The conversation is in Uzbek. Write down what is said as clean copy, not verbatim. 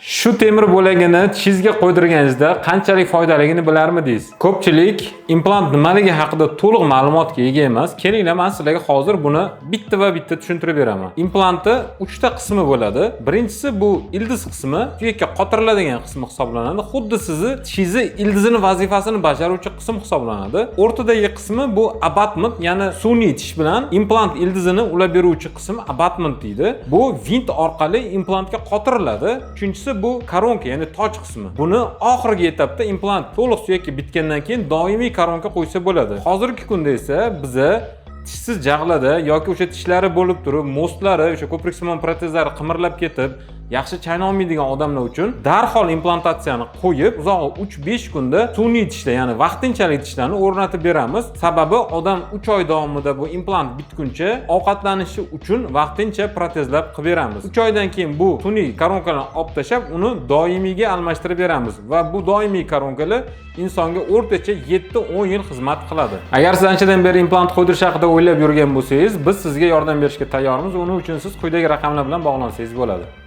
Shu temir bo'lagini tishingizga qo'ydirganingizda qanchalik foydaligini bilarmidingiz? Ko'pchilik implant nimaligi haqida to'liq ma'lumotga ega emas. Kelinglar, men sizlarga hozir buni bitta va bitta tushuntirib beraman. Implantni 3 ta qismi bo'ladi. Birinchisi bu ildiz qismi, suyakka qotiriladigan qismi hisoblanadi. Xuddi sizni tishingiz ildizini vazifasini bajaruvchi qism hisoblanadi. O'rtadagi qismi bu abutment, ya'ni sun'iy tish bilan implant ildizini ulab beruvchi qism abutment deydi. Bu vint orqali implantga qotiriladi. Uchinchisi bu koronka, ya'ni toj qismi. Buni oxirgi etapda implant to'liq suyakka bitgandan keyin doimiy koronka qo'ysa bo'ladi. Hozirgi kunda esa biza tishsiz jag'lada yoki o'sha tishlari bo'lib turib, mostlari, o'sha ko'priksimon protezlari qimirlab ketib, yaxshi chayna olmaydigan odamlar uchun darhol implantatsiyani qo'yib, uzog'i 3-5 kunda sun'iy tishlar, ya'ni vaqtinchalik tishlarni o'rnatib beramiz. Sababi odam 3 oy davomida bu implant bitguncha ovqatlanishi uchun vaqtincha protezlab qilib beramiz. 3 oydan keyin bu sun'iy koronkalarni olib tashlab, uni doimiyga almashtirib beramiz va bu doimiy koronkalar insonga o'rtacha 7-10 yil xizmat qiladi. Agar siz anchadan beri implant qo'ydirish haqida o'ylab yurgan bo'lsangiz, biz sizga yordam berishga tayyormiz. Uning uchun siz quyidagi raqamlar bilan bog'lansangiz bo'ladi.